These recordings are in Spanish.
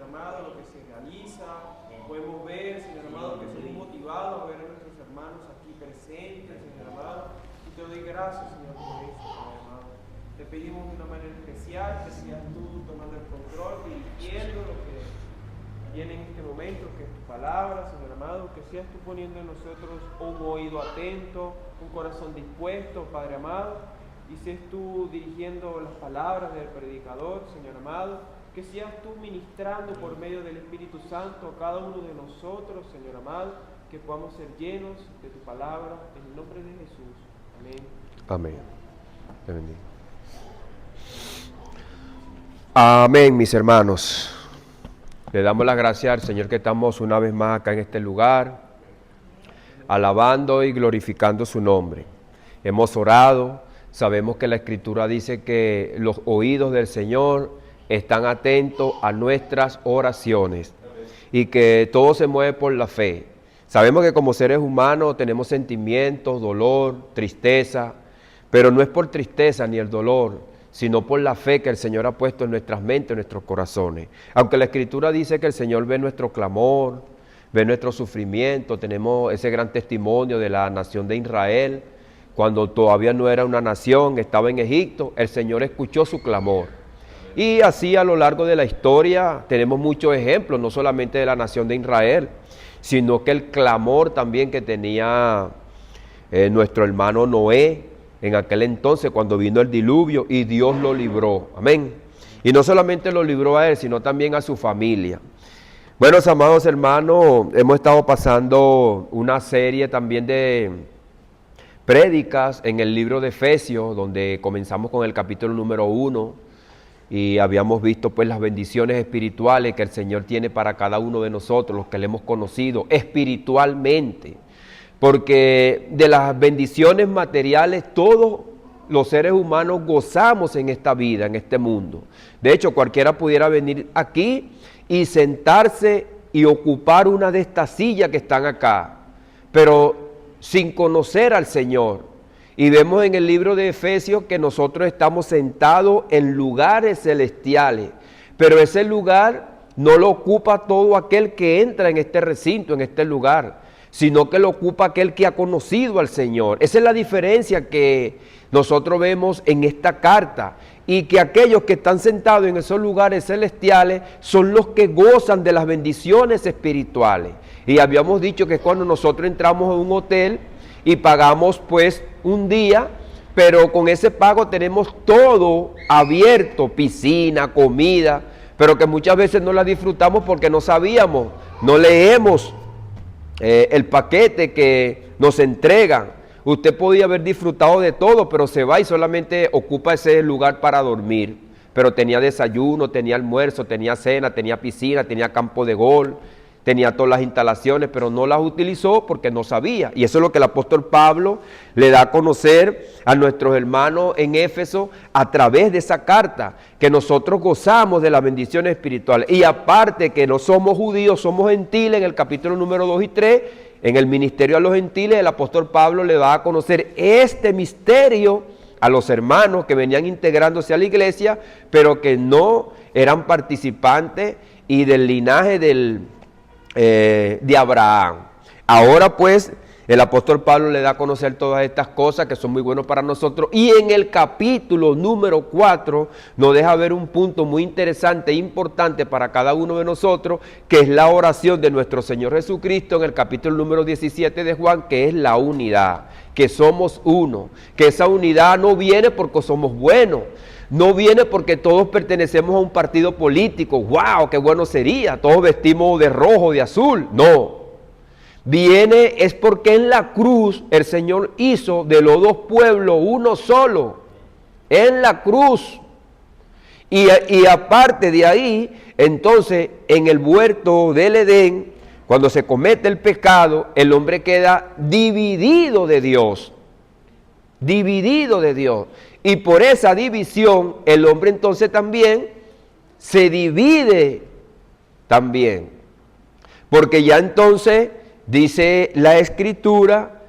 Señor amado, lo que se realiza. Podemos ver, Señor amado, que somos motivados a ver a nuestros hermanos aquí presentes, Señor amado. Y te doy gracias, Señor, por eso, Señor amado. Te pedimos de una manera especial que seas tú tomando el control, dirigiendo lo que viene en este momento, que es tu palabra, Señor amado, que seas tú poniendo en nosotros un oído atento, un corazón dispuesto, Padre amado, y seas tú dirigiendo las palabras del predicador, Señor amado, que seas tú ministrando por medio del Espíritu Santo a cada uno de nosotros, Señor amado, que podamos ser llenos de tu palabra, en el nombre de Jesús. Amén. Amén. Te bendiga. Amén, mis hermanos. Le damos las gracias al Señor que estamos una vez más acá en este lugar, alabando y glorificando su nombre. Hemos orado, sabemos que la Escritura dice que los oídos del Señor están atentos a nuestras oraciones y que todo se mueve por la fe. Sabemos que como seres humanos tenemos sentimientos, dolor, tristeza, pero no es por tristeza ni el dolor, sino por la fe que el Señor ha puesto en nuestras mentes, en nuestros corazones. Aunque la Escritura dice que el Señor ve nuestro clamor, ve nuestro sufrimiento, tenemos ese gran testimonio de la nación de Israel, cuando todavía no era una nación, estaba en Egipto, el Señor escuchó su clamor. Y así a lo largo de la historia tenemos muchos ejemplos, no solamente de la nación de Israel, sino que el clamor también que tenía nuestro hermano Noé en aquel entonces cuando vino el diluvio y Dios lo libró. Amén. Y no solamente lo libró a él, sino también a su familia. Bueno, amados hermanos, hemos estado pasando una serie también de prédicas en el libro de Efesios, donde comenzamos con el capítulo número 1. Y habíamos visto pues las bendiciones espirituales que el Señor tiene para cada uno de nosotros, los que le hemos conocido espiritualmente. Porque de las bendiciones materiales todos los seres humanos gozamos en esta vida, en este mundo. De hecho, cualquiera pudiera venir aquí y sentarse y ocupar una de estas sillas que están acá, pero sin conocer al Señor. Y vemos en el libro de Efesios que nosotros estamos sentados en lugares celestiales, pero ese lugar no lo ocupa todo aquel que entra en este recinto, en este lugar, sino que lo ocupa aquel que ha conocido al Señor. Esa es la diferencia que nosotros vemos en esta carta, y que aquellos que están sentados en esos lugares celestiales son los que gozan de las bendiciones espirituales. Y habíamos dicho que cuando nosotros entramos a un hotel y pagamos pues un día, pero con ese pago tenemos todo abierto, piscina, comida, pero que muchas veces no la disfrutamos porque no sabíamos, no leemos el paquete que nos entregan. Usted podía haber disfrutado de todo, pero se va y solamente ocupa ese lugar para dormir. Pero tenía desayuno, tenía almuerzo, tenía cena, tenía piscina, tenía campo de golf, tenía todas las instalaciones, pero no las utilizó porque no sabía. Y eso es lo que el apóstol Pablo le da a conocer a nuestros hermanos en Éfeso a través de esa carta, que nosotros gozamos de las bendiciones espirituales. Y aparte que no somos judíos, somos gentiles, en el capítulo número 2 y 3, en el ministerio a los gentiles, el apóstol Pablo le da a conocer este misterio a los hermanos que venían integrándose a la iglesia, pero que no eran participantes y del linaje de Abraham. Ahora pues el apóstol Pablo le da a conocer todas estas cosas que son muy buenas para nosotros, y en el capítulo número 4 nos deja ver un punto muy interesante e importante para cada uno de nosotros, que es la oración de nuestro Señor Jesucristo en el capítulo número 17 de Juan, que es la unidad, que somos uno, que esa unidad no viene porque somos buenos, no viene porque todos pertenecemos a un partido político. ¡Wow! ¡Qué bueno sería! Todos vestimos de rojo, de azul. No. Viene es porque en la cruz el Señor hizo de los dos pueblos uno solo. En la cruz. Y aparte de ahí, entonces, en el huerto del Edén, cuando se comete el pecado, el hombre queda dividido de Dios. Dividido de Dios. Y por esa división, el hombre entonces también se divide también. Porque ya entonces dice la Escritura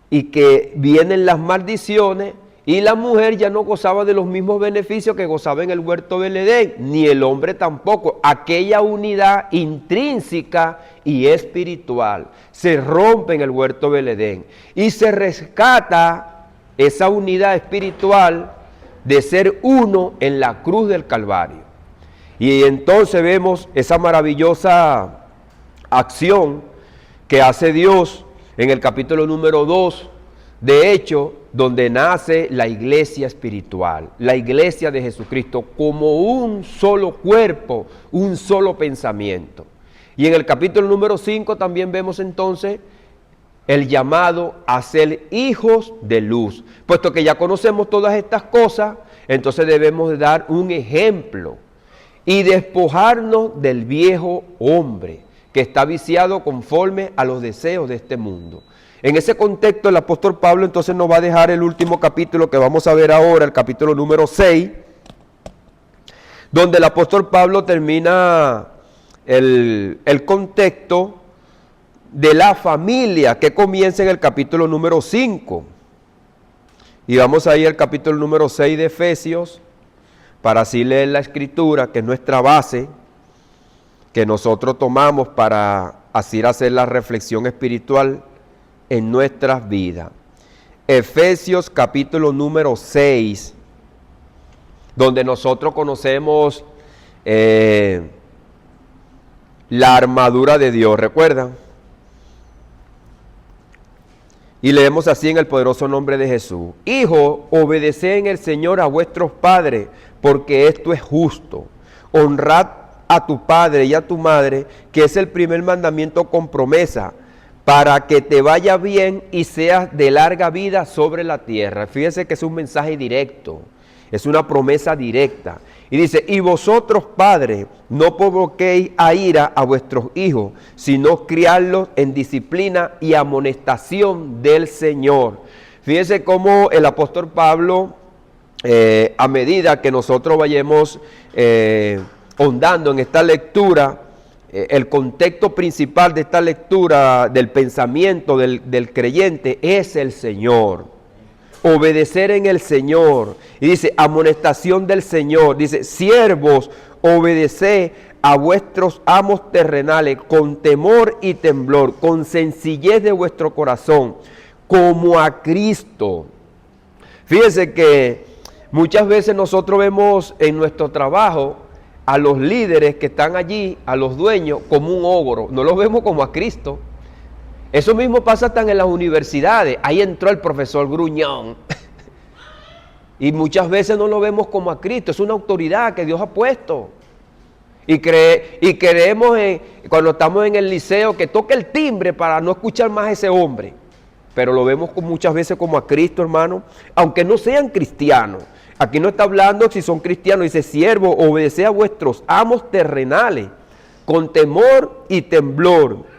y que vienen las maldiciones Y la mujer ya no gozaba de los mismos beneficios que gozaba en el huerto del Edén, ni el hombre tampoco. Aquella unidad intrínseca y espiritual se rompe en el huerto del Edén y se rescata esa unidad espiritual de ser uno en la cruz del Calvario. Y entonces vemos esa maravillosa acción que hace Dios en el capítulo número 2, de hecho, donde nace la iglesia espiritual, la iglesia de Jesucristo, como un solo cuerpo, un solo pensamiento. Y en el capítulo número 5 también vemos entonces el llamado a ser hijos de luz. Puesto que ya conocemos todas estas cosas, entonces debemos dar un ejemplo y despojarnos del viejo hombre que está viciado conforme a los deseos de este mundo. En ese contexto el apóstol Pablo entonces nos va a dejar el último capítulo que vamos a ver ahora, el capítulo número 6, donde el apóstol Pablo termina el contexto de la familia que comienza en el capítulo número 5. Y vamos a ir al capítulo número 6 de Efesios para así leer la escritura, que es nuestra base, que nosotros tomamos para así hacer la reflexión espiritual en nuestras vidas. Efesios capítulo número 6, donde nosotros conocemos la armadura de Dios, ¿recuerdan? Y leemos así en el poderoso nombre de Jesús. Hijos, obedeced en el Señor a vuestros padres, porque esto es justo. Honrad a tu padre y a tu madre, que es el primer mandamiento con promesa, para que te vaya bien y seas de larga vida sobre la tierra. Fíjense que es un mensaje directo, es una promesa directa. Y dice, y vosotros padres, no provoquéis a ira a vuestros hijos, sino criarlos en disciplina y amonestación del Señor. Fíjense cómo el apóstol Pablo, a medida que nosotros vayamos ahondando en esta lectura, el contexto principal de esta lectura del pensamiento del creyente es el Señor. Obedecer en el Señor. Y dice, amonestación del Señor. Dice, siervos, obedeced a vuestros amos terrenales con temor y temblor, con sencillez de vuestro corazón, como a Cristo. Fíjense que muchas veces nosotros vemos en nuestro trabajo a los líderes que están allí, a los dueños, como un ogro. No los vemos como a Cristo. Eso mismo pasa hasta en las universidades. Ahí entró el profesor gruñón. Y muchas veces no lo vemos como a Cristo. Es una autoridad que Dios ha puesto. Y creemos, cuando estamos en el liceo, que toque el timbre para no escuchar más a ese hombre. Pero lo vemos muchas veces como a Cristo, hermano. Aunque no sean cristianos. Aquí no está hablando si son cristianos. Dice, siervo, obedeced a vuestros amos terrenales con temor y temblor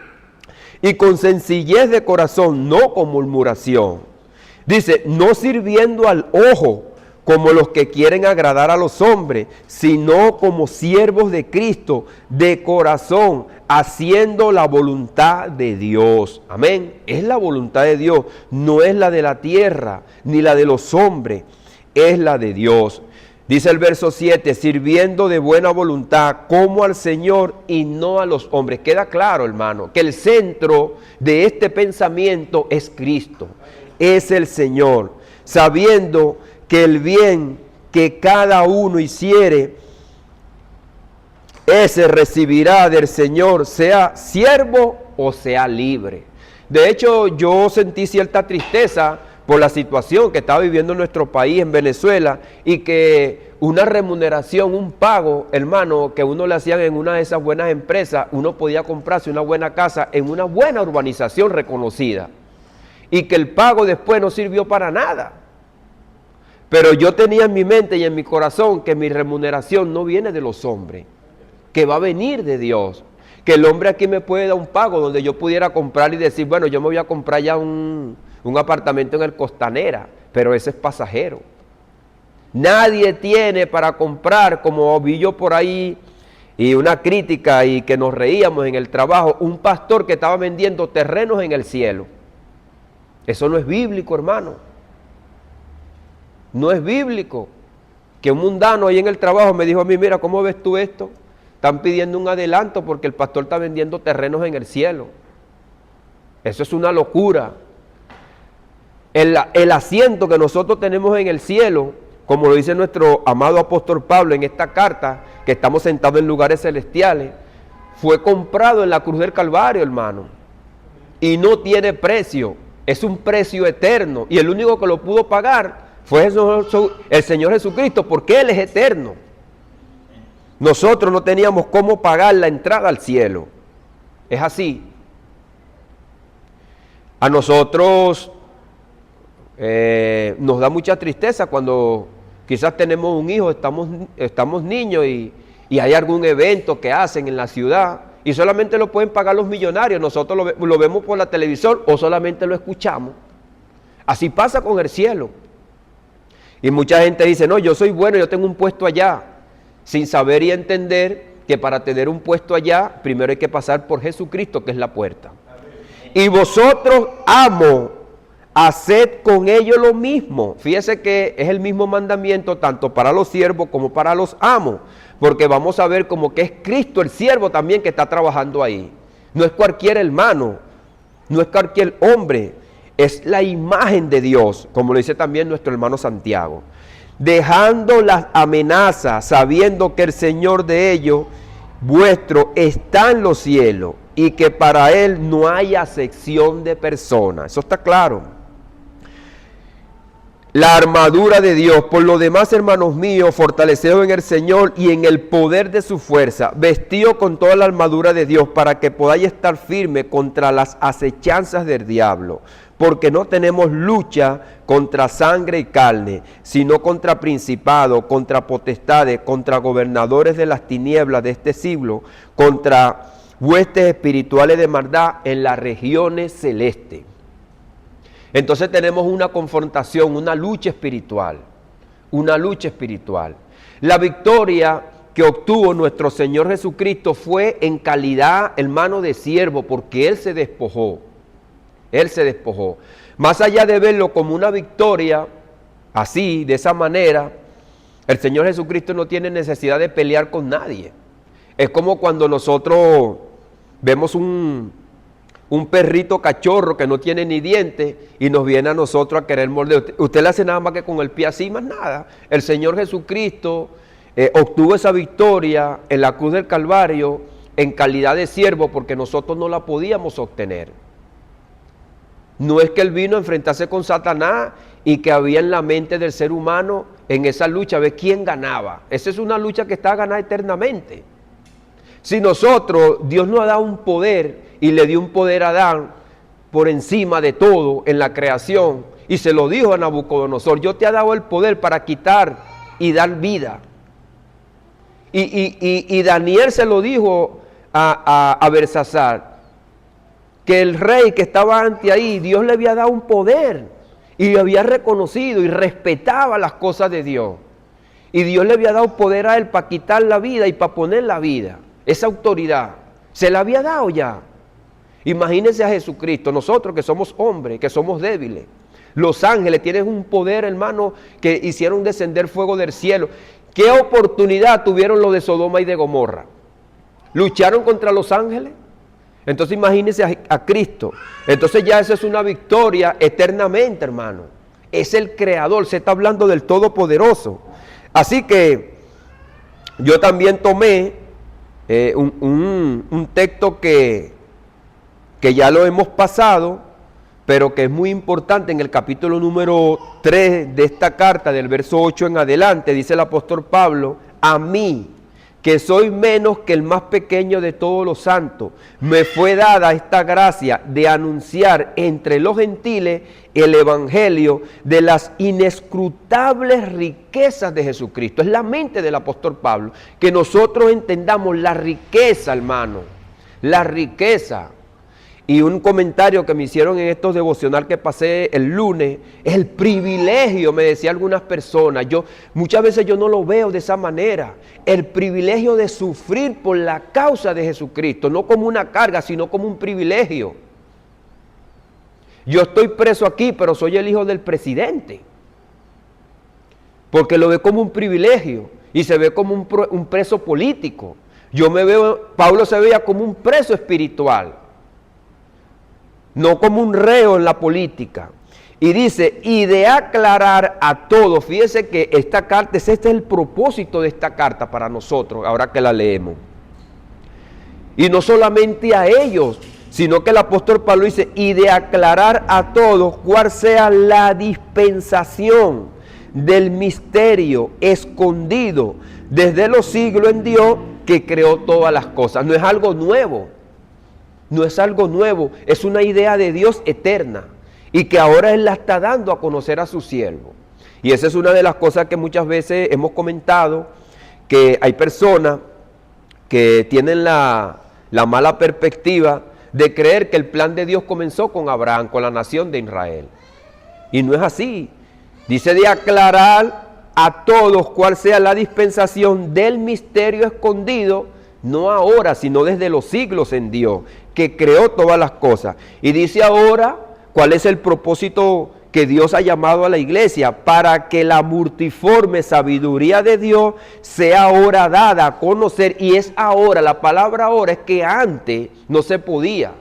y con sencillez de corazón, no con murmuración. Dice, no sirviendo al ojo como los que quieren agradar a los hombres, sino como siervos de Cristo, de corazón, haciendo la voluntad de Dios. Amén. Es la voluntad de Dios, no es la de la tierra, ni la de los hombres, es la de Dios. Dice el verso 7, sirviendo de buena voluntad como al Señor y no a los hombres. Queda claro, hermano, que el centro de este pensamiento es Cristo, es el Señor, sabiendo que el bien que cada uno hiciere, ese recibirá del Señor, sea siervo o sea libre. De hecho, yo sentí cierta tristeza por la situación que estaba viviendo nuestro país en Venezuela y que una remuneración, un pago, hermano, que uno le hacían en una de esas buenas empresas, uno podía comprarse una buena casa en una buena urbanización reconocida y que el pago después no sirvió para nada. Pero yo tenía en mi mente y en mi corazón que mi remuneración no viene de los hombres, que va a venir de Dios. Que el hombre aquí me puede dar un pago donde yo pudiera comprar y decir, bueno, yo me voy a comprar ya un apartamento en el Costanera, pero ese es pasajero. Nadie tiene para comprar, como vi yo por ahí, y una crítica y que nos reíamos en el trabajo, un pastor que estaba vendiendo terrenos en el cielo. Eso no es bíblico, hermano. No es bíblico. Que un mundano ahí en el trabajo me dijo a mí, mira, ¿cómo ves tú esto? Están pidiendo un adelanto porque el pastor está vendiendo terrenos en el cielo. Eso es una locura. El asiento que nosotros tenemos en el cielo, como lo dice nuestro amado apóstol Pablo en esta carta, que estamos sentados en lugares celestiales, fue comprado en la cruz del Calvario, hermano. Y no tiene precio, es un precio eterno. Y el único que lo pudo pagar fue el Señor Jesucristo, porque Él es eterno. Nosotros no teníamos cómo pagar la entrada al cielo. Es así. A nosotros nos da mucha tristeza cuando quizás tenemos un hijo, estamos niños y hay algún evento que hacen en la ciudad y solamente lo pueden pagar los millonarios. Nosotros lo vemos por la televisión o solamente lo escuchamos. Así pasa con el cielo. Y mucha gente dice, no, yo soy bueno, yo tengo un puesto allá, sin saber y entender que para tener un puesto allá, primero hay que pasar por Jesucristo, que es la puerta. Y vosotros, amo, haced con ellos lo mismo. Fíjese que es el mismo mandamiento tanto para los siervos como para los amos, porque vamos a ver como que es Cristo el siervo también que está trabajando ahí. No es cualquier hermano, no es cualquier hombre, es la imagen de Dios, como lo dice también nuestro hermano Santiago. Dejando las amenazas, sabiendo que el Señor de ellos, vuestro, está en los cielos y que para Él no hay acepción de personas. Eso está claro. La armadura de Dios. Por lo demás, hermanos míos, fortaleceos en el Señor y en el poder de su fuerza, vestidos con toda la armadura de Dios para que podáis estar firmes contra las acechanzas del diablo. Porque no tenemos lucha contra sangre y carne, sino contra principados, contra potestades, contra gobernadores de las tinieblas de este siglo, contra huestes espirituales de maldad en las regiones celestes. Entonces tenemos una confrontación, una lucha espiritual, una lucha espiritual. La victoria que obtuvo nuestro Señor Jesucristo fue en calidad, hermano, de siervo, porque Él se despojó. Él se despojó. Más allá de verlo como una victoria, así, de esa manera, el Señor Jesucristo no tiene necesidad de pelear con nadie. Es como cuando nosotros vemos un perrito cachorro que no tiene ni dientes y nos viene a nosotros a querer morder. Usted le hace nada más que con el pie así, más nada. El Señor Jesucristo obtuvo esa victoria en la cruz del Calvario en calidad de siervo porque nosotros no la podíamos obtener. No es que Él vino a enfrentarse con Satanás y que había en la mente del ser humano en esa lucha, ver quién ganaba. Esa es una lucha que está ganada eternamente. Si nosotros, Dios nos ha dado un poder y le dio un poder a Adán por encima de todo en la creación y se lo dijo a Nabucodonosor, yo te he dado el poder para quitar y dar vida. Y Daniel se lo dijo a Belsasar, que el rey que estaba ante ahí, Dios le había dado un poder y había reconocido y respetaba las cosas de Dios. Y Dios le había dado poder a él para quitar la vida y para poner la vida. Esa autoridad se la había dado ya. Imagínense a Jesucristo, nosotros que somos hombres, que somos débiles. Los ángeles tienen un poder, hermano, que hicieron descender fuego del cielo. ¿Qué oportunidad tuvieron los de Sodoma y de Gomorra? ¿Lucharon contra los ángeles? Entonces imagínense a Cristo. Entonces ya eso es una victoria eternamente, hermano. Es el Creador, se está hablando del Todopoderoso. Así que yo también tomé un texto que ya lo hemos pasado, pero que es muy importante en el capítulo número 3 de esta carta, del verso 8 en adelante, dice el apóstol Pablo, a mí, que soy menos que el más pequeño de todos los santos, me fue dada esta gracia de anunciar entre los gentiles el evangelio de las inescrutables riquezas de Jesucristo. Es la mente del apóstol Pablo, que nosotros entendamos la riqueza, hermano, la riqueza. Y un comentario que me hicieron en estos devocional que pasé el lunes, es el privilegio, me decían algunas personas. Muchas veces yo no lo veo de esa manera. El privilegio de sufrir por la causa de Jesucristo, no como una carga, sino como un privilegio. Yo estoy preso aquí, pero soy el hijo del presidente. porque lo ve como un privilegio y se ve como un preso político. Pablo se veía como un preso espiritual, no como un reo en la política. Y dice, y de aclarar a todos, fíjese que esta carta, este es el propósito de esta carta para nosotros, ahora que la leemos. Y no solamente a ellos, sino que el apóstol Pablo dice, y de aclarar a todos cuál sea la dispensación del misterio escondido desde los siglos en Dios que creó todas las cosas. No es algo nuevo, no es algo nuevo, es una idea de Dios eterna y que ahora Él la está dando a conocer a su siervo. Y esa es una de las cosas que muchas veces hemos comentado, que hay personas que tienen la mala perspectiva de creer que el plan de Dios comenzó con Abraham, con la nación de Israel. Y no es así. Dice de aclarar a todos cuál sea la dispensación del misterio escondido, no ahora, sino desde los siglos en Dios, que creó todas las cosas. Y dice ahora cuál es el propósito que Dios ha llamado a la iglesia, para que la multiforme sabiduría de Dios sea ahora dada a conocer. Y es ahora, la palabra ahora es que antes no se podía,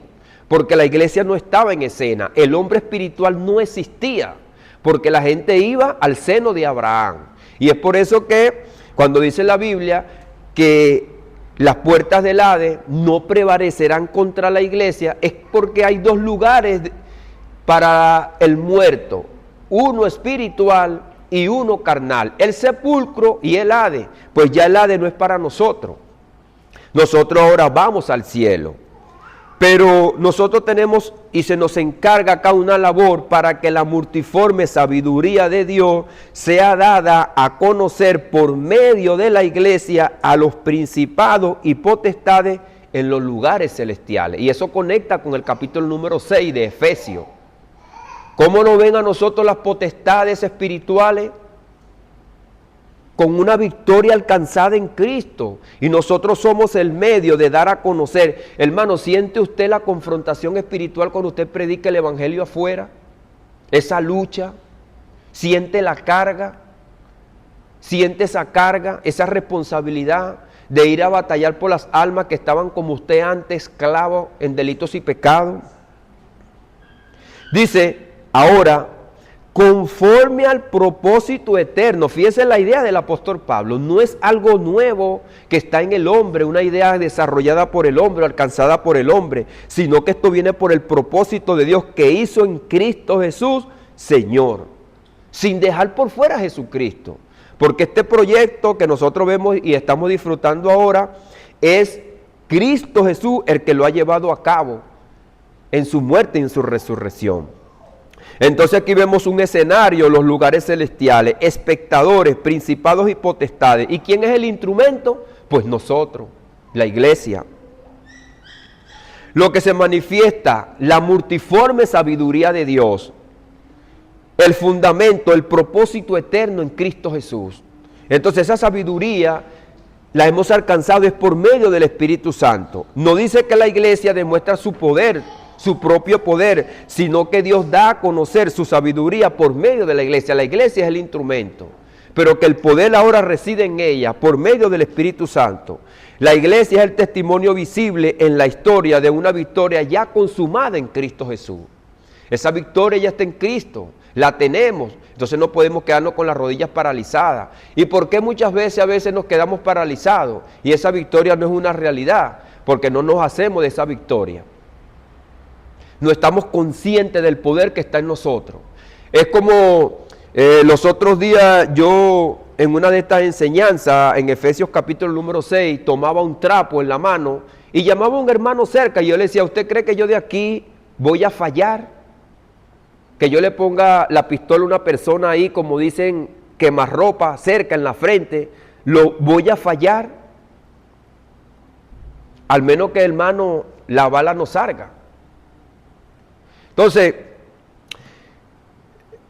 porque la iglesia no estaba en escena, el hombre espiritual no existía, porque la gente iba al seno de Abraham. Y es por eso que cuando dice la Biblia que las puertas del Hades no prevalecerán contra la iglesia, es porque hay dos lugares para el muerto, uno espiritual y uno carnal, el sepulcro y el Hades. Pues ya el Hades no es para nosotros, nosotros ahora vamos al cielo, pero nosotros tenemos y se nos encarga acá una labor para que la multiforme sabiduría de Dios sea dada a conocer por medio de la iglesia a los principados y potestades en los lugares celestiales. Y eso conecta con el capítulo número 6 de Efesios. ¿Cómo nos ven a nosotros las potestades espirituales? Con una victoria alcanzada en Cristo. Y nosotros somos el medio de dar a conocer. Hermano, ¿siente usted la confrontación espiritual cuando usted predica el evangelio afuera? Esa lucha. ¿Siente la carga? ¿Siente esa carga, esa responsabilidad de ir a batallar por las almas que estaban como usted antes, esclavos en delitos y pecados? Dice, ahora, conforme al propósito eterno, fíjese la idea del apóstol Pablo, no es algo nuevo que está en el hombre, una idea desarrollada por el hombre, alcanzada por el hombre, sino que esto viene por el propósito de Dios que hizo en Cristo Jesús, Señor, sin dejar por fuera a Jesucristo, porque este proyecto que nosotros vemos y estamos disfrutando ahora, es Cristo Jesús el que lo ha llevado a cabo en su muerte y en su resurrección. Entonces aquí vemos un escenario, los lugares celestiales, espectadores, principados y potestades. ¿Y quién es el instrumento? Pues nosotros, la iglesia. Lo que se manifiesta, la multiforme sabiduría de Dios, el fundamento, el propósito eterno en Cristo Jesús. Entonces esa sabiduría la hemos alcanzado es por medio del Espíritu Santo. No dice que la iglesia demuestra su poder, su propio poder, sino que Dios da a conocer su sabiduría por medio de la iglesia. La iglesia es el instrumento, pero que el poder ahora reside en ella por medio del Espíritu Santo. La iglesia es el testimonio visible en la historia de una victoria ya consumada en Cristo Jesús. Esa victoria ya está en Cristo, la tenemos, entonces no podemos quedarnos con las rodillas paralizadas. ¿Y por qué muchas veces a veces nos quedamos paralizados? Y esa victoria no es una realidad, porque no nos hacemos de esa victoria. No estamos conscientes del poder que está en nosotros. Es como los otros días yo en una de estas enseñanzas, en Efesios capítulo número 6, tomaba un trapo en la mano y llamaba a un hermano cerca y yo le decía, ¿usted cree que yo de aquí voy a fallar? Que yo le ponga la pistola a una persona ahí, como dicen, quemarropa cerca en la frente, ¿lo voy a fallar? Al menos que, hermano, la bala no salga. Entonces,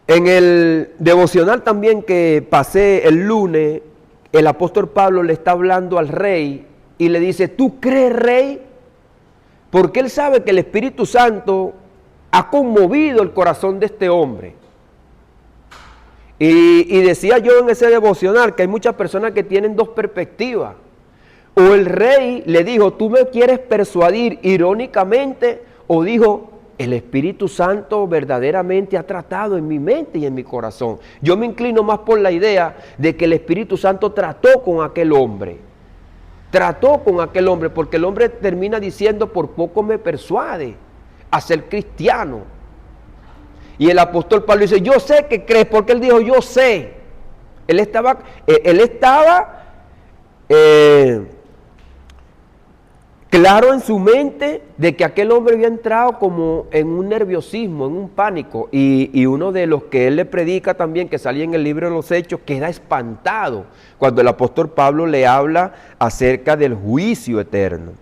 en el devocional también que pasé el lunes, el apóstol Pablo le está hablando al rey y le dice, ¿tú crees, rey? Porque él sabe que el Espíritu Santo ha conmovido el corazón de este hombre. Y decía yo en ese devocional que hay muchas personas que tienen dos perspectivas. O el rey le dijo, tú me quieres persuadir irónicamente, o dijo, el Espíritu Santo verdaderamente ha tratado en mi mente y en mi corazón. Yo me inclino más por la idea de que el Espíritu Santo trató con aquel hombre. Trató con aquel hombre, porque el hombre termina diciendo, por poco me persuade a ser cristiano. Y el apóstol Pablo dice, yo sé que crees, porque él dijo, yo sé. Él estaba claro en su mente de que aquel hombre había entrado como en un nerviosismo, en un pánico. Y uno de los que él le predica también, que salía en el libro de los Hechos, queda espantado cuando el apóstol Pablo le habla acerca del juicio eterno.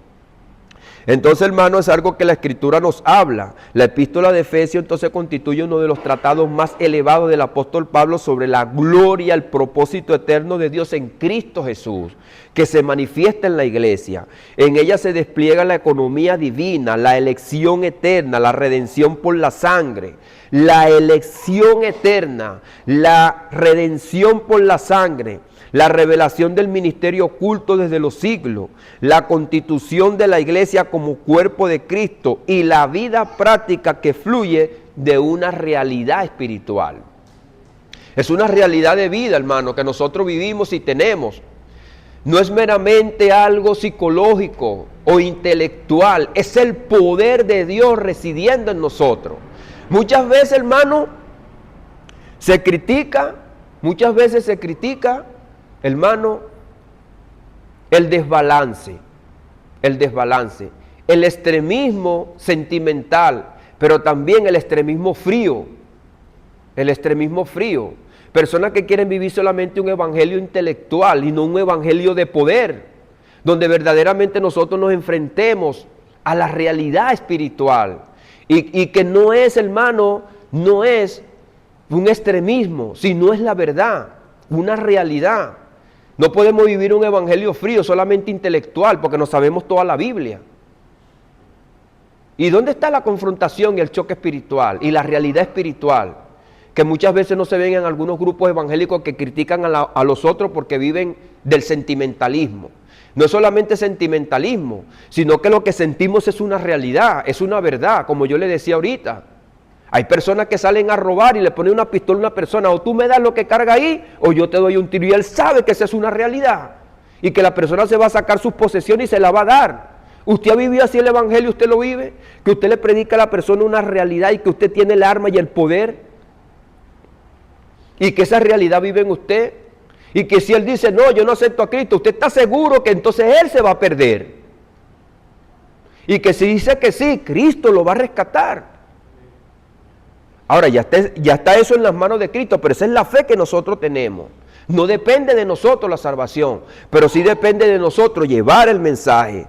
Entonces, hermano, es algo que la Escritura nos habla. La epístola de Efesios entonces constituye uno de los tratados más elevados del apóstol Pablo sobre la gloria, el propósito eterno de Dios en Cristo Jesús, que se manifiesta en la iglesia. En ella se despliega la economía divina, la elección eterna, la redención por la sangre. La elección eterna, la redención por la sangre, la revelación del ministerio oculto desde los siglos, la constitución de la iglesia como cuerpo de Cristo y la vida práctica que fluye de una realidad espiritual. Es una realidad de vida, hermano, que nosotros vivimos y tenemos. No es meramente algo psicológico o intelectual, es el poder de Dios residiendo en nosotros. Muchas veces, hermano, se critica, hermano, el desbalance, el extremismo sentimental, pero también el extremismo frío. Personas que quieren vivir solamente un evangelio intelectual y no un evangelio de poder, donde verdaderamente nosotros nos enfrentemos a la realidad espiritual. Y que no es, hermano, no es un extremismo, sino es la verdad, una realidad. No podemos vivir un evangelio frío, solamente intelectual, porque no sabemos toda la Biblia. ¿Y dónde está la confrontación y el choque espiritual y la realidad espiritual? Que muchas veces no se ven en algunos grupos evangélicos que critican a los otros porque viven del sentimentalismo. No es solamente sentimentalismo, sino que lo que sentimos es una realidad, es una verdad, como yo le decía ahorita. Hay personas que salen a robar y le ponen una pistola a una persona, o tú me das lo que carga ahí, o yo te doy un tiro. Y él sabe que esa es una realidad, y que la persona se va a sacar sus posesiones y se la va a dar. ¿Usted ha vivido así el evangelio? ¿Usted lo vive? Que usted le predica a la persona una realidad y que usted tiene el arma y el poder, y que esa realidad vive en usted. Y que si él dice, no, yo no acepto a Cristo, usted está seguro que entonces él se va a perder. Y que si dice que sí, Cristo lo va a rescatar. Ahora, ya está eso en las manos de Cristo, pero esa es la fe que nosotros tenemos. No depende de nosotros la salvación, pero sí depende de nosotros llevar el mensaje.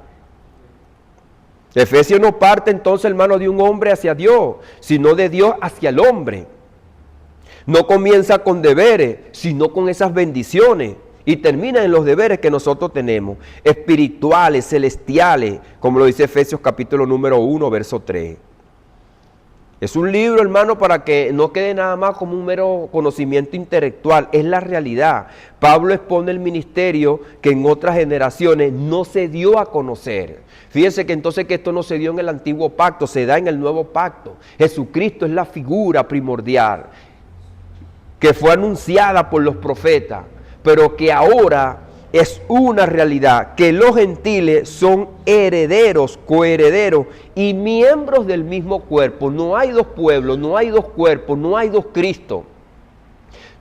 Efesios no parte entonces, hermano, de un hombre hacia Dios, sino de Dios hacia el hombre. No comienza con deberes, sino con esas bendiciones. Y termina en los deberes que nosotros tenemos, espirituales, celestiales, como lo dice Efesios capítulo número 1, verso 3. Es un libro, hermano, para que no quede nada más como un mero conocimiento intelectual, es la realidad. Pablo expone el ministerio que en otras generaciones no se dio a conocer. Fíjense que entonces que esto no se dio en el antiguo pacto, se da en el nuevo pacto. Jesucristo es la figura primordial que fue anunciada por los profetas, pero que ahora es una realidad, que los gentiles son herederos, coherederos y miembros del mismo cuerpo. No hay dos pueblos, no hay dos cuerpos, no hay dos Cristos,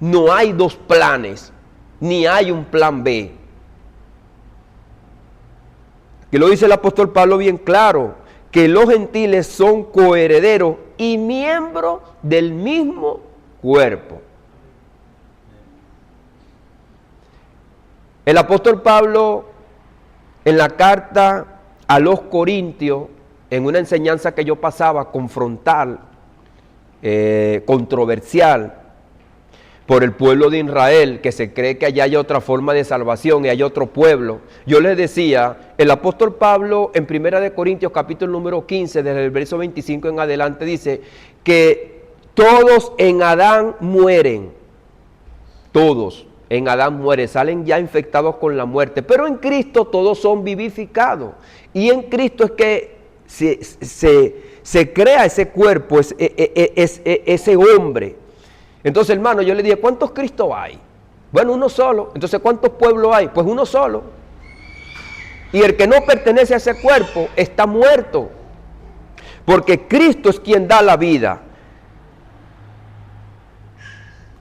no hay dos planes, ni hay un plan B. Que lo dice el apóstol Pablo bien claro, que los gentiles son coherederos y miembros del mismo cuerpo. El apóstol Pablo, en la carta a los Corintios, en una enseñanza que yo pasaba, confrontal, controversial, por el pueblo de Israel, que se cree que allá hay otra forma de salvación y hay otro pueblo. Yo les decía, el apóstol Pablo en 1 Corintios capítulo número 15, desde el verso 25 en adelante, dice que todos en Adán mueren. todos en Adán mueren, salen ya infectados con la muerte, pero en Cristo todos son vivificados. Y en Cristo es que se crea ese cuerpo, ese hombre. Entonces, hermano, yo le dije, ¿cuántos Cristos hay? Bueno, uno solo. Entonces, ¿cuántos pueblos hay? Pues uno solo. Y el que no pertenece a ese cuerpo está muerto. Porque Cristo es quien da la vida.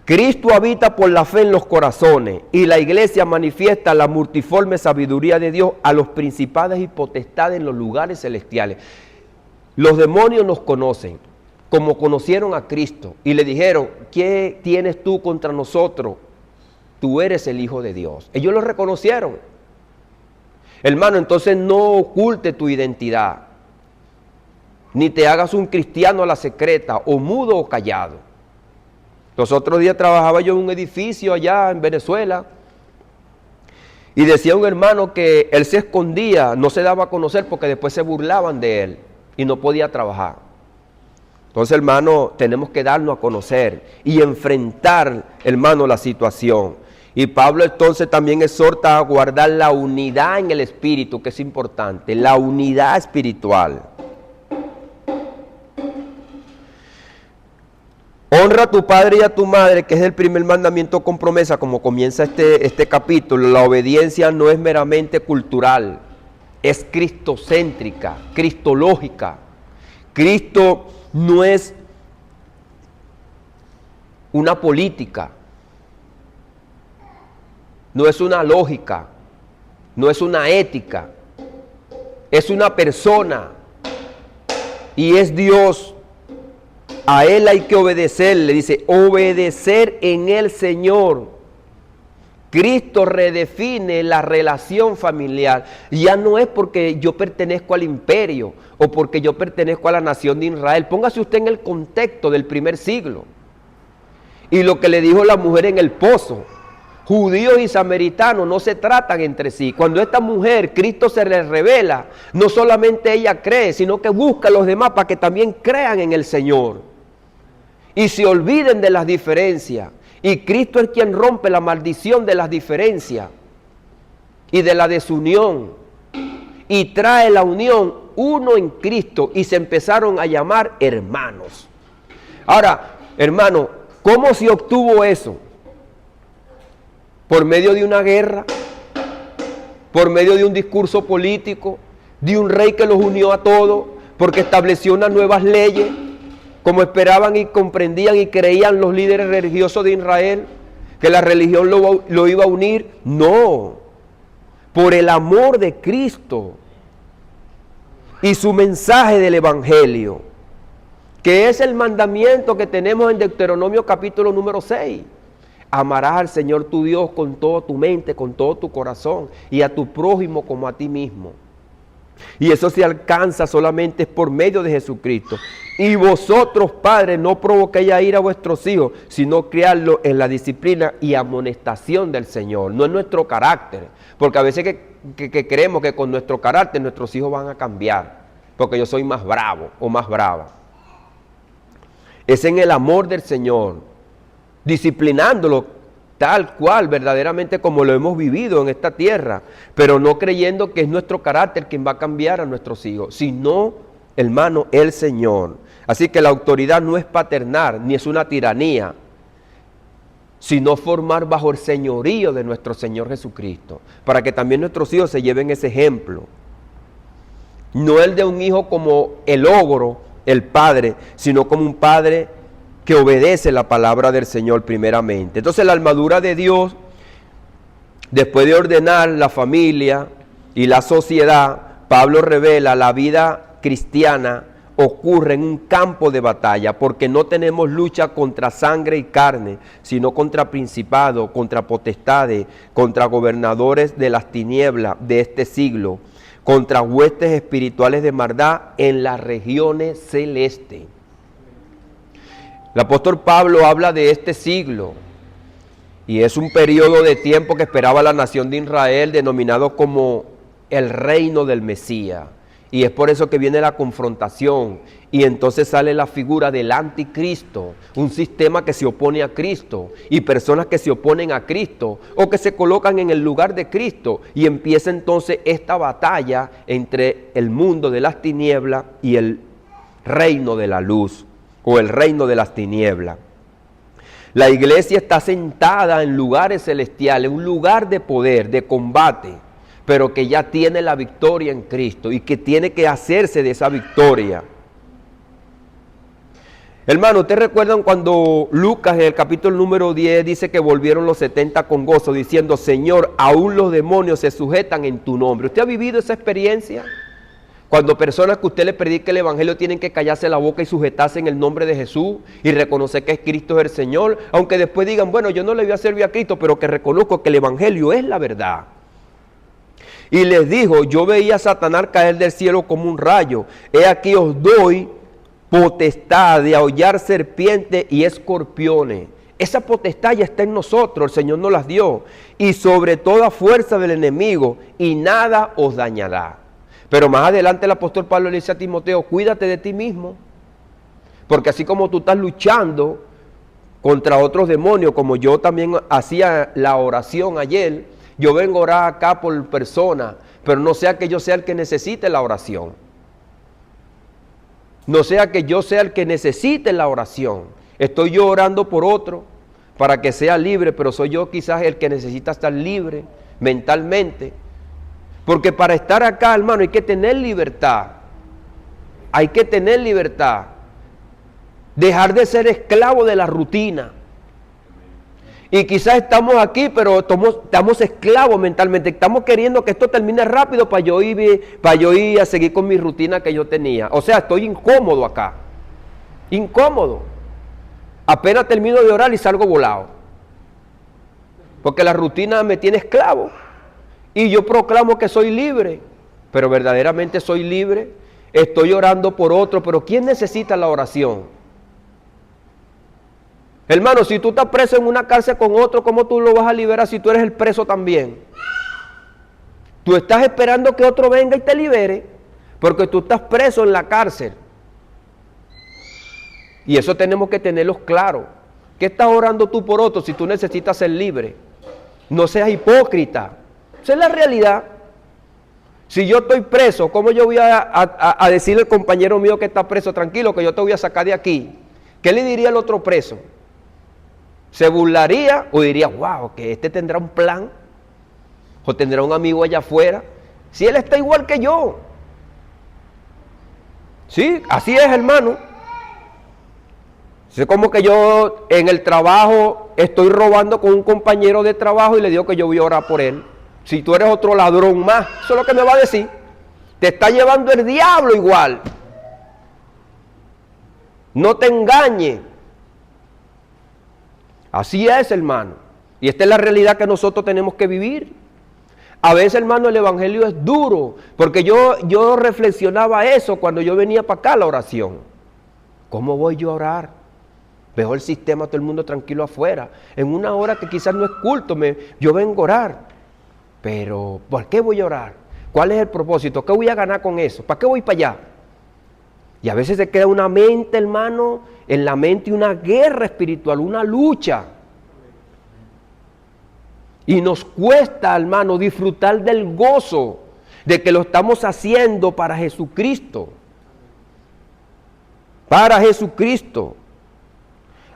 Cristo habita por la fe en los corazones y la iglesia manifiesta la multiforme sabiduría de Dios a los principados y potestades en los lugares celestiales. Los demonios nos conocen, como conocieron a Cristo y le dijeron, ¿qué tienes tú contra nosotros? Tú eres el Hijo de Dios. Ellos lo reconocieron. Hermano, entonces no oculte tu identidad, ni te hagas un cristiano a la secreta, o mudo o callado. Los otros días trabajaba yo en un edificio allá en Venezuela y decía un hermano que él se escondía, no se daba a conocer porque después se burlaban de él y no podía trabajar. Entonces, hermano, tenemos que darnos a conocer y enfrentar, hermano, la situación. Y Pablo entonces también exhorta a guardar la unidad en el espíritu, que es importante, la unidad espiritual. Honra a tu padre y a tu madre, que es el primer mandamiento con promesa, como comienza este capítulo. La obediencia no es meramente cultural, es cristocéntrica, cristológica. Cristo no es una política, no es una lógica, no es una ética, es una persona y es Dios. A Él hay que obedecer, le dice, obedecer en el Señor. Cristo redefine la relación familiar. Ya no es porque yo pertenezco al imperio o porque yo pertenezco a la nación de Israel. Póngase usted en el contexto del primer siglo. Y lo que le dijo la mujer en el pozo. Judíos y samaritanos no se tratan entre sí. Cuando esta mujer, Cristo se le revela, no solamente ella cree, sino que busca a los demás para que también crean en el Señor. Y se olviden de las diferencias. Y Cristo es quien rompe la maldición de las diferencias y de la desunión. Y trae la unión uno en Cristo y se empezaron a llamar hermanos. Ahora, hermano, ¿cómo se obtuvo eso? ¿Por medio de una guerra? ¿Por medio de un discurso político? ¿De un rey que los unió a todos? ¿Porque estableció unas nuevas leyes? Como esperaban y comprendían y creían los líderes religiosos de Israel, que la religión lo iba a unir. No, por el amor de Cristo y su mensaje del Evangelio, que es el mandamiento que tenemos en Deuteronomio capítulo número 6. Amarás al Señor tu Dios con toda tu mente, con todo tu corazón, y a tu prójimo como a ti mismo. Y eso se alcanza solamente por medio de Jesucristo. Y vosotros, padres, no provoquéis a ira a vuestros hijos, sino criarlos en la disciplina y amonestación del Señor. No es nuestro carácter, porque a veces que creemos que con nuestro carácter nuestros hijos van a cambiar, porque yo soy más bravo o más brava. Es en el amor del Señor, disciplinándolo tal cual, verdaderamente como lo hemos vivido en esta tierra, pero no creyendo que es nuestro carácter quien va a cambiar a nuestros hijos, sino, hermano, el Señor. Así que la autoridad no es paternal, ni es una tiranía, sino formar bajo el señorío de nuestro Señor Jesucristo, para que también nuestros hijos se lleven ese ejemplo. No el de un hijo como el ogro, el padre, sino como un padre que obedece la palabra del Señor primeramente. Entonces la armadura de Dios, después de ordenar la familia y la sociedad, Pablo revela la vida cristiana ocurre en un campo de batalla, porque no tenemos lucha contra sangre y carne, sino contra principados, contra potestades, contra gobernadores de las tinieblas de este siglo, contra huestes espirituales de maldad en las regiones celestes. El apóstol Pablo habla de este siglo y es un periodo de tiempo que esperaba la nación de Israel, denominado como el reino del Mesías. Y es por eso que viene la confrontación. Y entonces sale la figura del anticristo, un sistema que se opone a Cristo y personas que se oponen a Cristo o que se colocan en el lugar de Cristo. Y empieza entonces esta batalla entre el mundo de las tinieblas y el reino de la luz o el reino de las tinieblas. La iglesia está sentada en lugares celestiales, un lugar de poder, de combate, pero que ya tiene la victoria en Cristo y que tiene que hacerse de esa victoria. Hermano, ¿ustedes recuerdan cuando Lucas en el capítulo número 10 dice que volvieron los 70 con gozo, diciendo, Señor, aún los demonios se sujetan en tu nombre? ¿Usted ha vivido esa experiencia? Cuando personas que usted le predica el evangelio tienen que callarse la boca y sujetarse en el nombre de Jesús y reconocer que Cristo es el Señor, aunque después digan, bueno, yo no le voy a servir a Cristo, pero que reconozco que el evangelio es la verdad. Y les dijo, yo veía a Satanás caer del cielo como un rayo. He aquí os doy potestad de aullar serpientes y escorpiones. Esa potestad ya está en nosotros, el Señor nos las dio. Y sobre toda fuerza del enemigo, y nada os dañará. Pero más adelante el apóstol Pablo le dice a Timoteo, cuídate de ti mismo. Porque así como tú estás luchando contra otros demonios, como yo también hacía la oración ayer, yo vengo a orar acá por personas, pero no sea que yo sea el que necesite la oración. No sea que yo sea el que necesite la oración. Estoy yo orando por otro para que sea libre, pero soy yo quizás el que necesita estar libre mentalmente. Porque para estar acá, hermano, hay que tener libertad. Hay que tener libertad. Dejar de ser esclavo de la rutina. Y quizás estamos aquí, pero estamos esclavos mentalmente. Estamos queriendo que esto termine rápido para yo ir a seguir con mi rutina que yo tenía. O sea, estoy incómodo acá. Incómodo. Apenas termino de orar y salgo volado. Porque la rutina me tiene esclavo. Y yo proclamo que soy libre. Pero verdaderamente soy libre. Estoy orando por otro. Pero ¿quién necesita la oración? Hermano, si tú estás preso en una cárcel con otro, ¿cómo tú lo vas a liberar si tú eres el preso también? Tú estás esperando que otro venga y te libere, porque tú estás preso en la cárcel. Y eso tenemos que tenerlo claro. ¿Qué estás orando tú por otro si tú necesitas ser libre? No seas hipócrita. Esa es la realidad. Si yo estoy preso, ¿cómo yo voy a decirle al compañero mío que está preso, tranquilo, que yo te voy a sacar de aquí? ¿Qué le diría al otro preso? ¿Se burlaría o diría, wow, que este tendrá un plan? ¿O tendrá un amigo allá afuera? Si él está igual que yo. Sí, así es, hermano. Es como que yo en el trabajo estoy robando con un compañero de trabajo y le digo que yo voy a orar por él. Si tú eres otro ladrón más, eso es lo que me va a decir. Te está llevando el diablo igual. No te engañes. Así es, hermano. Y esta es la realidad que nosotros tenemos que vivir. A veces, hermano, el evangelio es duro, porque yo reflexionaba eso cuando yo venía para acá a la oración. ¿Cómo voy yo a orar? Veo el sistema, todo el mundo tranquilo afuera. En una hora que quizás no es culto, yo vengo a orar. Pero, ¿por qué voy a orar? ¿Cuál es el propósito? ¿Qué voy a ganar con eso? ¿Para qué voy para allá? Y a veces se queda una mente, hermano, en la mente una guerra espiritual, una lucha. Y nos cuesta, hermano, disfrutar del gozo de que lo estamos haciendo para Jesucristo. Para Jesucristo.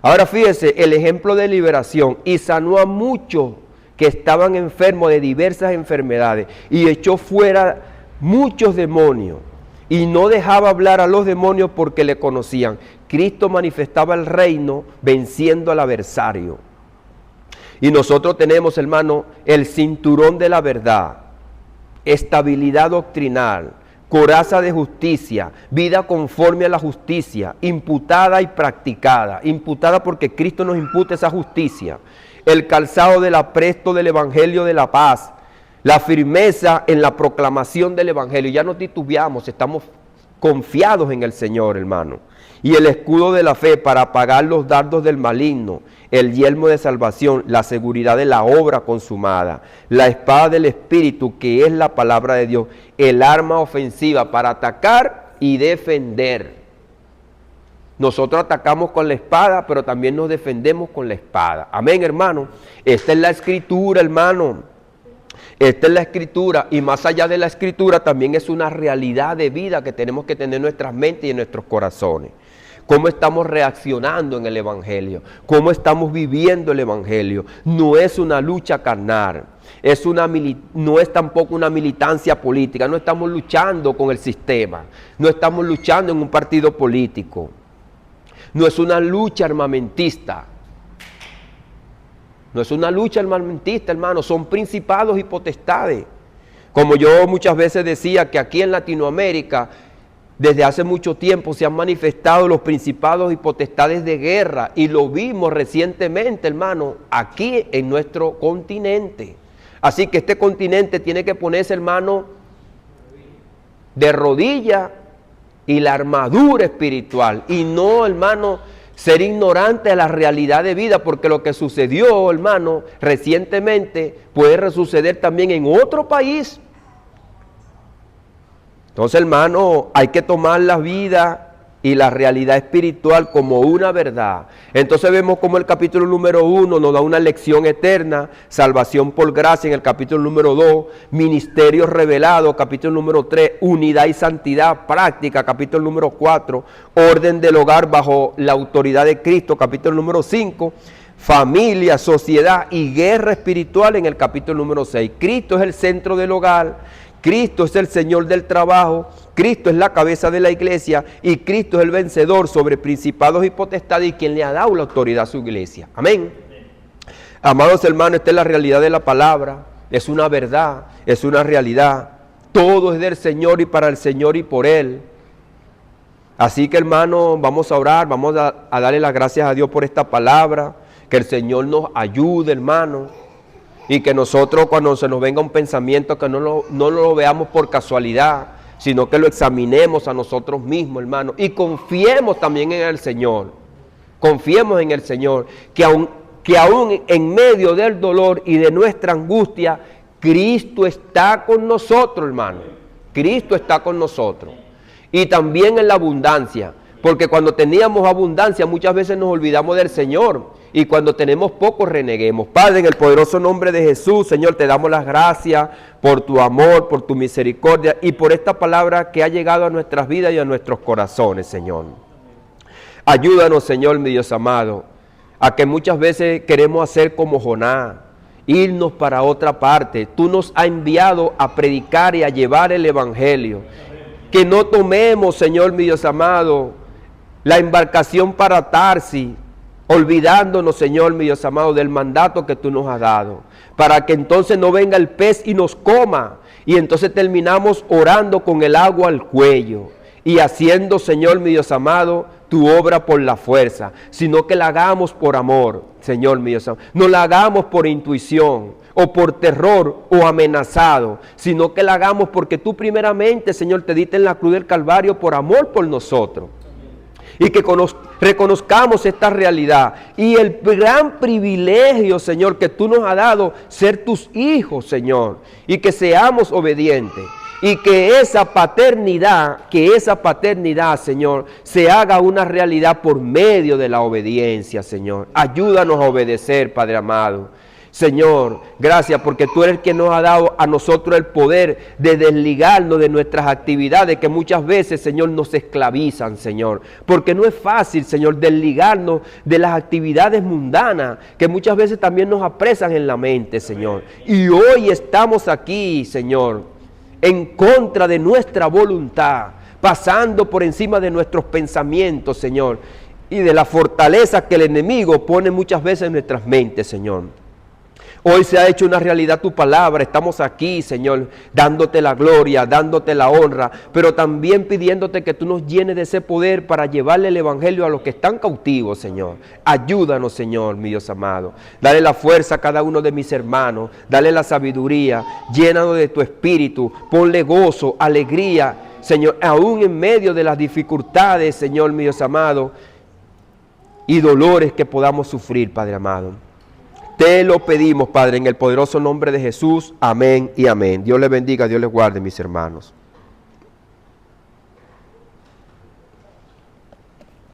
Ahora fíjese, el ejemplo de liberación. Y sanó a muchos que estaban enfermos de diversas enfermedades. Y echó fuera muchos demonios. Y no dejaba hablar a los demonios porque le conocían. Cristo manifestaba el reino venciendo al adversario. Y nosotros tenemos, hermano, el cinturón de la verdad, estabilidad doctrinal, coraza de justicia, vida conforme a la justicia, imputada y practicada. Imputada porque Cristo nos imputa esa justicia. El calzado del apresto del evangelio de la paz. La firmeza en la proclamación del evangelio. Ya no titubeamos, estamos confiados en el Señor, hermano. Y el escudo de la fe para apagar los dardos del maligno, el yelmo de salvación, la seguridad de la obra consumada, la espada del Espíritu, que es la palabra de Dios, el arma ofensiva para atacar y defender. Nosotros atacamos con la espada, pero también nos defendemos con la espada. Amén, hermano. Esta es la Escritura, hermano. Esta es la Escritura, y más allá de la Escritura también es una realidad de vida que tenemos que tener en nuestras mentes y en nuestros corazones. ¿Cómo estamos reaccionando en el Evangelio? ¿Cómo estamos viviendo el Evangelio? No es una lucha carnal, no es tampoco una militancia política, no estamos luchando con el sistema, no estamos luchando en un partido político, no es una lucha armamentista. No es una lucha armamentista, hermano, son principados y potestades. Como yo muchas veces decía que aquí en Latinoamérica, desde hace mucho tiempo se han manifestado los principados y potestades de guerra, y lo vimos recientemente, hermano, aquí en nuestro continente. Así que este continente tiene que ponerse, hermano, de rodilla y la armadura espiritual, y no, hermano, ser ignorante de la realidad de vida, porque lo que sucedió, hermano, recientemente puede resuceder también en otro país. Entonces, hermano, hay que tomar la vida y la realidad espiritual como una verdad. Entonces vemos como el capítulo número 1 nos da una lección eterna, salvación por gracia en el capítulo número 2, ministerio revelado, capítulo número 3, unidad y santidad práctica, capítulo número 4, orden del hogar bajo la autoridad de Cristo, capítulo número 5, familia, sociedad y guerra espiritual en el capítulo número 6. Cristo es el centro del hogar, Cristo es el Señor del trabajo, Cristo es la cabeza de la iglesia y Cristo es el vencedor sobre principados y potestades y quien le ha dado la autoridad a su iglesia. Amén. Amados hermanos, esta es la realidad de la palabra, es una verdad, es una realidad. Todo es del Señor y para el Señor y por Él. Así que, hermano, vamos a orar, vamos a darle las gracias a Dios por esta palabra, que el Señor nos ayude, hermano. Y que nosotros cuando se nos venga un pensamiento que no lo veamos por casualidad, sino que lo examinemos a nosotros mismos, hermano. Y confiemos también en el Señor. Confiemos en el Señor. Que aún en medio del dolor y de nuestra angustia, Cristo está con nosotros, hermano. Cristo está con nosotros. Y también en la abundancia. Porque cuando teníamos abundancia muchas veces nos olvidamos del Señor. Y cuando tenemos poco reneguemos. Padre, en el poderoso nombre de Jesús, Señor, te damos las gracias por tu amor, por tu misericordia y por esta palabra que ha llegado a nuestras vidas y a nuestros corazones, Señor. Ayúdanos, Señor, mi Dios amado, a que muchas veces queremos hacer como Jonás, irnos para otra parte. Tú nos has enviado a predicar y a llevar el Evangelio. Que no tomemos, Señor, mi Dios amado, la embarcación para Tarsis, olvidándonos, Señor, mi Dios amado, del mandato que tú nos has dado, para que entonces no venga el pez y nos coma, y entonces terminamos orando con el agua al cuello, y haciendo, Señor, mi Dios amado, tu obra por la fuerza, sino que la hagamos por amor, Señor, mi Dios amado, no la hagamos por intuición, o por terror, o amenazado, sino que la hagamos porque tú primeramente, Señor, te diste en la cruz del Calvario por amor por nosotros. Y que reconozcamos esta realidad y el gran privilegio, Señor, que tú nos has dado ser tus hijos, Señor, y que seamos obedientes y que esa paternidad, Señor, se haga una realidad por medio de la obediencia, Señor. Ayúdanos a obedecer, Padre amado. Señor, gracias porque tú eres quien nos ha dado a nosotros el poder de desligarnos de nuestras actividades que muchas veces, Señor, nos esclavizan, Señor. Porque no es fácil, Señor, desligarnos de las actividades mundanas que muchas veces también nos apresan en la mente, Señor. Y hoy estamos aquí, Señor, en contra de nuestra voluntad, pasando por encima de nuestros pensamientos, Señor, y de la fortaleza que el enemigo pone muchas veces en nuestras mentes, Señor. Hoy se ha hecho una realidad tu palabra, estamos aquí, Señor, dándote la gloria, dándote la honra, pero también pidiéndote que tú nos llenes de ese poder para llevarle el Evangelio a los que están cautivos, Señor. Ayúdanos, Señor, mi Dios amado. Dale la fuerza a cada uno de mis hermanos, dale la sabiduría, llénanos de tu espíritu, ponle gozo, alegría Señor, aún en medio de las dificultades, Señor mío amado, y dolores que podamos sufrir, Padre amado. Te lo pedimos, Padre, en el poderoso nombre de Jesús. Amén y amén. Dios les bendiga, Dios les guarde, mis hermanos.